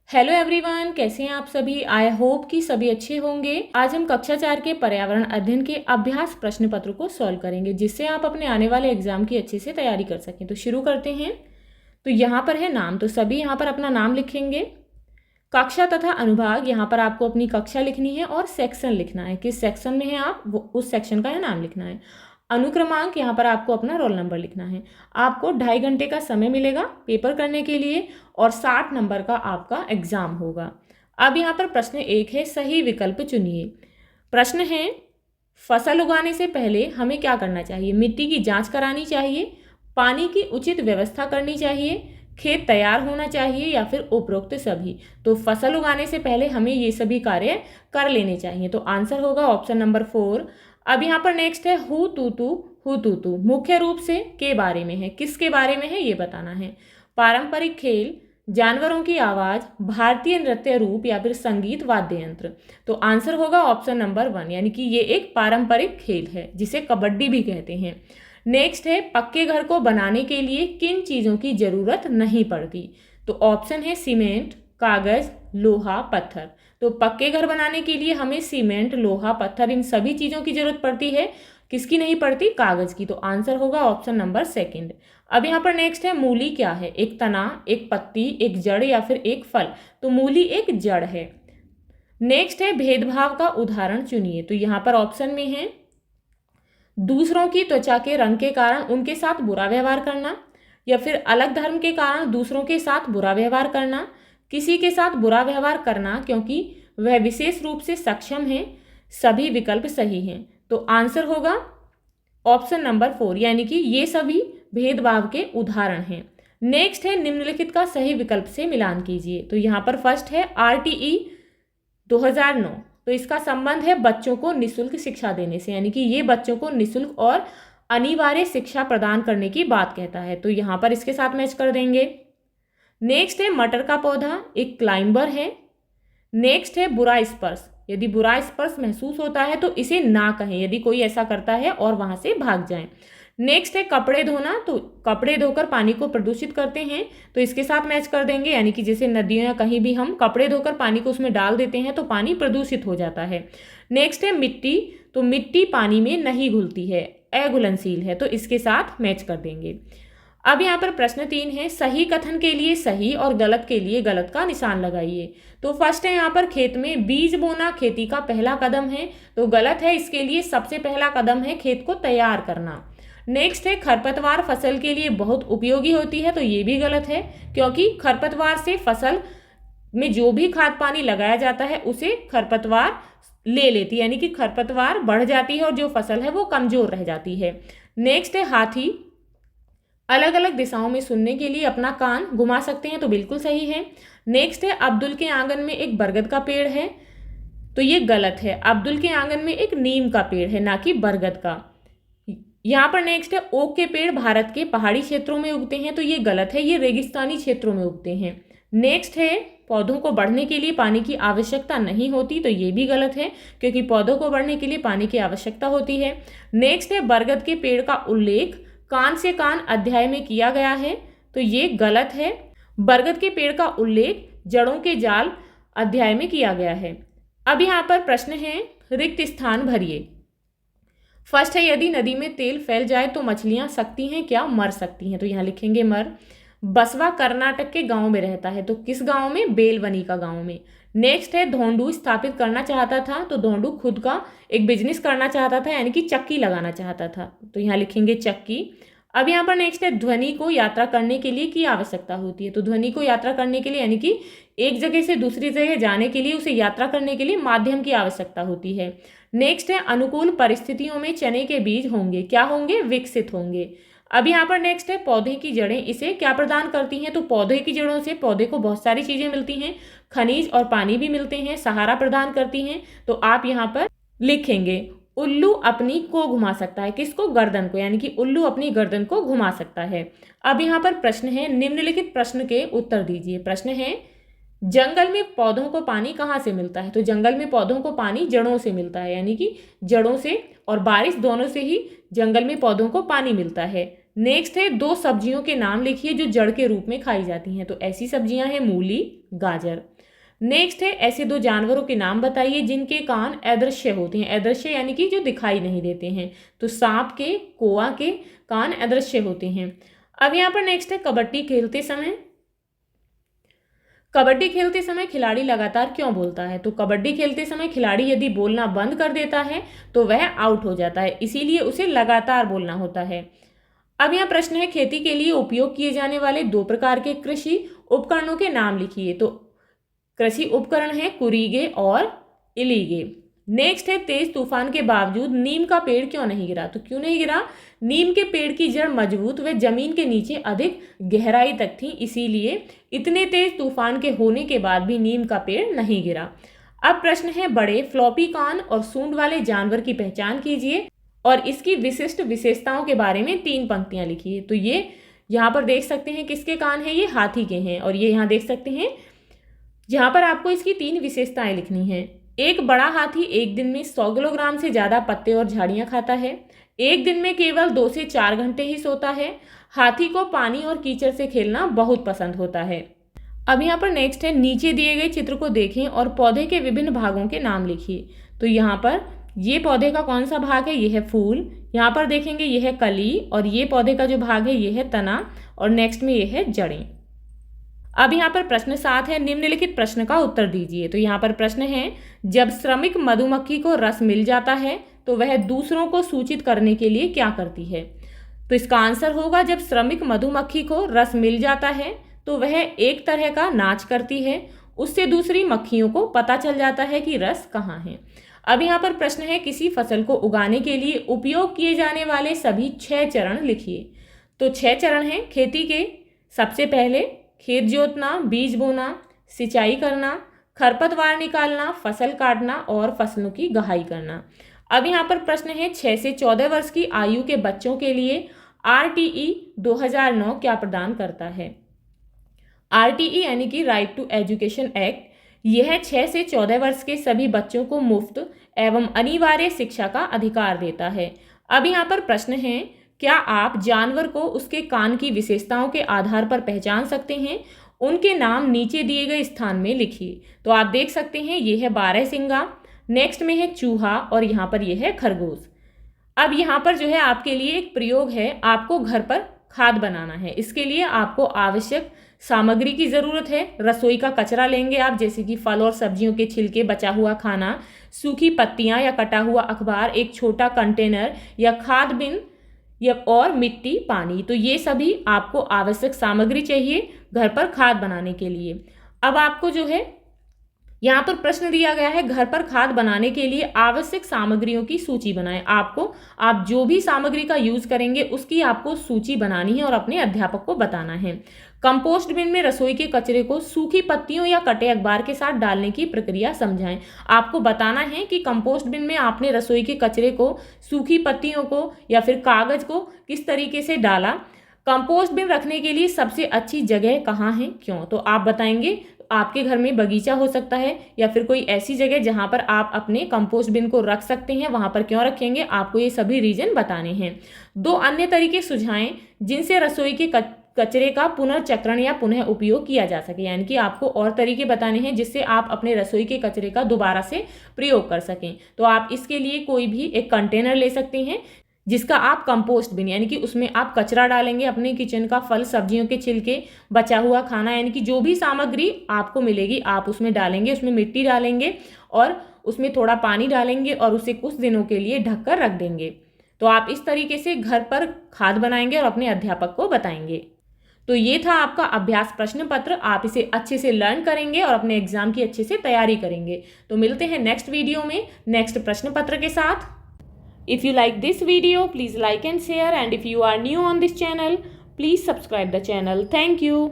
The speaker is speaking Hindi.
हेलो एवरीवन, कैसे हैं आप सभी। आई होप कि सभी अच्छे होंगे। आज हम कक्षा 4 के पर्यावरण अध्ययन के अभ्यास प्रश्न पत्र को सॉल्व करेंगे, जिससे आप अपने आने वाले एग्जाम की अच्छे से तैयारी कर सकें। तो शुरू करते हैं। तो यहाँ पर है नाम, तो सभी यहाँ पर अपना नाम लिखेंगे। कक्षा तथा अनुभाग, यहाँ पर आपको अपनी कक्षा लिखनी है और सेक्शन लिखना है, किस सेक्शन में है आप, वो उस सेक्शन का नाम लिखना है। अनुक्रमांक, यहाँ पर आपको अपना रोल नंबर लिखना है। आपको 2.5 घंटे का समय मिलेगा पेपर करने के लिए और 60 नंबर का आपका एग्जाम होगा। अब यहाँ पर प्रश्न 1 है, सही विकल्प चुनिए। प्रश्न है, फसल उगाने से पहले हमें क्या करना चाहिए। मिट्टी की जांच करानी चाहिए, पानी की उचित व्यवस्था करनी चाहिए, खेत तैयार होना चाहिए या फिर उपरोक्त सभी। तो फसल उगाने से पहले हमें ये सभी कार्य कर लेने चाहिए। तो आंसर होगा ऑप्शन नंबर 4। अब यहाँ पर नेक्स्ट है हु तू तू, मुख्य रूप से के बारे में है, किसके बारे में है ये बताना है। पारंपरिक खेल, जानवरों की आवाज, भारतीय नृत्य रूप या फिर संगीत वाद्य यंत्र। तो आंसर होगा ऑप्शन नंबर 1, यानी कि ये एक पारंपरिक खेल है जिसे कबड्डी भी कहते हैं। नेक्स्ट है, पक्के घर को बनाने के लिए किन चीज़ों की जरूरत नहीं पड़ती। तो ऑप्शन है सीमेंट, कागज, लोहा, पत्थर। तो पक्के घर बनाने के लिए हमें सीमेंट, लोहा, पत्थर, इन सभी चीज़ों की जरूरत पड़ती है। किसकी नहीं पड़ती, कागज की। तो आंसर होगा ऑप्शन नंबर 2। अब यहाँ पर नेक्स्ट है, मूली क्या है। एक तना, एक पत्ती, एक जड़ या फिर एक फल। तो मूली एक जड़ है। नेक्स्ट है, भेदभाव का उदाहरण चुनिए। तो यहाँ पर ऑप्शन में है, दूसरों की त्वचा के रंग के कारण उनके साथ बुरा व्यवहार करना, या फिर अलग धर्म के कारण दूसरों के साथ बुरा व्यवहार करना, किसी के साथ बुरा व्यवहार करना क्योंकि वह विशेष रूप से सक्षम है। सभी विकल्प सही हैं। तो आंसर होगा ऑप्शन नंबर 4, यानी कि ये सभी भेदभाव के उदाहरण हैं। नेक्स्ट है, निम्नलिखित का सही विकल्प से मिलान कीजिए। तो यहाँ पर फर्स्ट है RTE 2009। तो इसका संबंध है बच्चों को निःशुल्क शिक्षा देने से, यानी कि ये बच्चों को निःशुल्क और अनिवार्य शिक्षा प्रदान करने की बात कहता है। तो यहाँ पर इसके साथ मैच कर देंगे। नेक्स्ट है, मटर का पौधा एक क्लाइंबर है। नेक्स्ट है, बुरा स्पर्श, यदि बुरा स्पर्श महसूस होता है तो इसे ना कहें, यदि कोई ऐसा करता है और वहां से भाग जाएं। नेक्स्ट है, कपड़े धोना, तो कपड़े धोकर पानी को प्रदूषित करते हैं। तो इसके साथ मैच कर देंगे, यानी कि जैसे नदियों या कहीं भी हम कपड़े धोकर पानी को उसमें डाल देते हैं तो पानी प्रदूषित हो जाता है। नेक्स्ट है, मिट्टी, तो मिट्टी पानी में नहीं घुलती है, अघुलनशील है। तो इसके साथ मैच कर देंगे। अब यहाँ पर प्रश्न 3 है, सही कथन के लिए सही और गलत के लिए गलत का निशान लगाइए। तो फर्स्ट है, यहाँ पर खेत में बीज बोना खेती का पहला कदम है। तो गलत है, इसके लिए सबसे पहला कदम है खेत को तैयार करना। नेक्स्ट है, खरपतवार फसल के लिए बहुत उपयोगी होती है। तो ये भी गलत है, क्योंकि खरपतवार से फसल में जो भी खाद पानी लगाया जाता है उसे खरपतवार ले लेती है, यानी कि खरपतवार बढ़ जाती है और जो फसल है वो कमजोर रह जाती है। नेक्स्ट है, हाथी अलग अलग दिशाओं में सुनने के लिए अपना कान घुमा सकते हैं। तो बिल्कुल सही है। नेक्स्ट है, अब्दुल के आंगन में एक बरगद का पेड़ है। तो ये गलत है, अब्दुल के आंगन में एक नीम का पेड़ है, ना कि बरगद का। यहाँ पर नेक्स्ट है, ओक के पेड़ भारत के पहाड़ी क्षेत्रों में उगते हैं। तो ये गलत है, ये रेगिस्तानी क्षेत्रों में उगते हैं। नेक्स्ट है, पौधों को बढ़ने के लिए पानी की आवश्यकता नहीं होती। तो ये भी गलत है, क्योंकि पौधों को बढ़ने के लिए पानी की आवश्यकता होती है। नेक्स्ट है, बरगद के पेड़ का उल्लेख कान से कान अध्याय में किया गया है। तो ये गलत है, बरगद के पेड़ का उल्लेख जड़ों के जाल अध्याय में किया गया है। अब यहाँ पर प्रश्न है, रिक्त स्थान भरिए। फर्स्ट है, यदि नदी में तेल फैल जाए तो मछलियां सकती हैं क्या, मर सकती हैं। तो यहाँ लिखेंगे मर। बसवा कर्नाटक के गांव में रहता है। तो किस गांव में, बेलवनी का गांव में। नेक्स्ट है, धोंडू स्थापित करना चाहता था। तो धोंडू खुद का एक बिजनेस करना चाहता था, यानी कि चक्की लगाना चाहता था। तो यहाँ लिखेंगे चक्की। अब यहाँ पर नेक्स्ट है, ध्वनि को यात्रा करने के लिए की आवश्यकता होती है। तो ध्वनि को यात्रा करने के लिए, यानी कि एक जगह से दूसरी जगह जाने के लिए, उसे यात्रा करने के लिए माध्यम की आवश्यकता होती है। नेक्स्ट है, अनुकूल परिस्थितियों में चने के बीज होंगे, क्या होंगे, विकसित होंगे। अब यहाँ पर नेक्स्ट है, पौधे की जड़ें इसे क्या प्रदान करती हैं। तो पौधे की जड़ों से पौधे को बहुत सारी चीजें मिलती हैं, खनिज और पानी भी मिलते हैं, सहारा प्रदान करती हैं। तो आप यहाँ पर लिखेंगे, उल्लू अपनी को घुमा सकता है, किसको, गर्दन को, यानी कि उल्लू अपनी गर्दन को घुमा सकता है। अब यहाँ पर प्रश्न है, निम्नलिखित प्रश्न के उत्तर दीजिए। प्रश्न है, जंगल में पौधों को पानी कहाँ से मिलता है। तो जंगल में पौधों को पानी जड़ों से मिलता है, यानी कि जड़ों से और बारिश दोनों से ही जंगल में पौधों को पानी मिलता है। नेक्स्ट है 2 सब्जियों के नाम लिखिए जो जड़ के रूप में खाई जाती हैं। तो ऐसी सब्जियां हैं मूली, गाजर। नेक्स्ट है ऐसे 2 जानवरों के नाम बताइए जिनके कान अदृश्य होते हैं। अदृश्य यानी कि जो दिखाई नहीं देते हैं। तो सांप के, कौवा के कान अदृश्य होते हैं। अब यहाँ पर नेक्स्ट है कबड्डी खेलते समय। कबड्डी खेलते समय खिलाड़ी लगातार क्यों बोलता है? तो कबड्डी खेलते समय खिलाड़ी यदि बोलना बंद कर देता है तो वह आउट हो जाता है, इसीलिए उसे लगातार बोलना होता है। अब यहाँ प्रश्न है खेती के लिए उपयोग किए जाने वाले 2 प्रकार के कृषि उपकरणों के नाम लिखिए। तो कृषि उपकरण है कुरीगे और इलीगे। नेक्स्ट है तेज तूफान के बावजूद नीम का पेड़ क्यों नहीं गिरा? तो क्यों नहीं गिरा? नीम के पेड़ की जड़ मजबूत व जमीन के नीचे अधिक गहराई तक थी, इसीलिए इतने तेज तूफान के होने के बाद भी नीम का पेड़ नहीं गिरा। अब प्रश्न है बड़े फ्लॉपी कान और सूंड वाले जानवर की पहचान कीजिए और इसकी विशिष्ट विशेषताओं के बारे में 3 पंक्तियां लिखिए। तो ये यहाँ पर देख सकते हैं किसके कान हैं, ये हाथी के हैं। और ये यहाँ देख सकते हैं जहाँ पर आपको इसकी 3 विशेषताएं लिखनी हैं। एक बड़ा हाथी एक दिन में 100 किलोग्राम से ज़्यादा पत्ते और झाड़ियाँ खाता है। एक दिन में केवल 2 से 4 घंटे ही सोता है। हाथी को पानी और कीचड़ से खेलना बहुत पसंद होता है। अब यहाँ पर नेक्स्ट है नीचे दिए गए चित्र को देखें और पौधे के विभिन्न भागों के नाम लिखिए। तो यहाँ पर ये पौधे का कौन सा भाग है? ये है फूल। यहाँ पर देखेंगे ये है कली और ये पौधे का जो भाग है ये है तना और नेक्स्ट में ये है जड़ें। अब यहाँ पर प्रश्न 7 है निम्नलिखित प्रश्न का उत्तर दीजिए। तो यहाँ पर प्रश्न है जब श्रमिक मधुमक्खी को रस मिल जाता है तो वह दूसरों को सूचित करने के लिए क्या करती है? तो इसका आंसर होगा जब श्रमिक मधुमक्खी को रस मिल जाता है तो वह एक तरह का नाच करती है, उससे दूसरी मक्खियों को पता चल जाता है कि रस कहाँ है। अब यहाँ पर प्रश्न है किसी फसल को उगाने के लिए उपयोग किए जाने वाले सभी 6 चरण लिखिए। तो 6 चरण हैं खेती के। सबसे पहले खेत जोतना, बीज बोना, सिंचाई करना, खरपतवार निकालना, फसल काटना और फसलों की गहाई करना। अब यहाँ पर प्रश्न है 6 से 14 वर्ष की आयु के बच्चों के लिए RTE 2009 क्या प्रदान करता है? RTE यानी कि राइट टू एजुकेशन एक्ट, यह 6 से 14 वर्ष के सभी बच्चों को मुफ्त एवं अनिवार्य शिक्षा का अधिकार देता है। अब यहाँ पर प्रश्न है क्या आप जानवर को उसके कान की विशेषताओं के आधार पर पहचान सकते हैं? उनके नाम नीचे दिए गए स्थान में लिखिए। तो आप देख सकते हैं ये है बारहसिंगा, नेक्स्ट में है चूहा और यहाँ पर ये है खरगोश। अब यहाँ पर जो है आपके लिए एक प्रयोग है, आपको घर पर खाद बनाना है। इसके लिए आपको आवश्यक सामग्री की ज़रूरत है। रसोई का कचरा लेंगे आप, जैसे कि फल और सब्जियों के छिलके, बचा हुआ खाना, सूखी पत्तियाँ या कटा हुआ अखबार, एक छोटा कंटेनर या खाद बिन या और मिट्टी, पानी। तो ये सभी आपको आवश्यक सामग्री चाहिए घर पर खाद बनाने के लिए। अब आपको जो है यहाँ पर प्रश्न दिया गया है घर पर खाद बनाने के लिए आवश्यक सामग्रियों की सूची बनाएं। आप जो भी सामग्री का यूज करेंगे उसकी आपको सूची बनानी है और अपने अध्यापक को बताना है। कंपोस्ट बिन में रसोई के कचरे को सूखी पत्तियों या कटे अखबार के साथ डालने की प्रक्रिया समझाएं। आपको बताना है कि कंपोस्ट बिन में आपने रसोई के कचरे को, सूखी पत्तियों को या फिर कागज को किस तरीके से डाला। कंपोस्ट बिन रखने के लिए सबसे अच्छी जगह कहाँ है, क्यों? तो आप बताएंगे। आपके घर में बगीचा हो सकता है या फिर कोई ऐसी जगह जहाँ पर आप अपने कंपोस्ट बिन को रख सकते हैं, वहाँ पर क्यों रखेंगे, आपको ये सभी रीजन बताने हैं। 2 अन्य तरीके सुझाएं जिनसे रसोई के कचरे का पुनर्चक्रण या पुनः उपयोग किया जा सके, यानी कि आपको और तरीके बताने हैं जिससे आप अपने रसोई के कचरे का दोबारा से प्रयोग कर सकें। तो आप इसके लिए कोई भी एक कंटेनर ले सकते हैं जिसका आप कंपोस्ट बिन, यानी कि उसमें आप कचरा डालेंगे अपने किचन का, फल सब्जियों के छिलके, बचा हुआ खाना, यानी कि जो भी सामग्री आपको मिलेगी आप उसमें डालेंगे। उसमें मिट्टी डालेंगे और उसमें थोड़ा पानी डालेंगे और उसे कुछ दिनों के लिए ढककर रख देंगे। तो आप इस तरीके से घर पर खाद बनाएंगे और अपने अध्यापक को बताएंगे। तो ये था आपका अभ्यास प्रश्न पत्र। आप इसे अच्छे से लर्न करेंगे और अपने एग्जाम की अच्छे से तैयारी करेंगे। तो मिलते हैं नेक्स्ट वीडियो में नेक्स्ट प्रश्न पत्र के साथ। If you like this video, please like and share, and if you are new on this channel, please subscribe the channel. Thank you.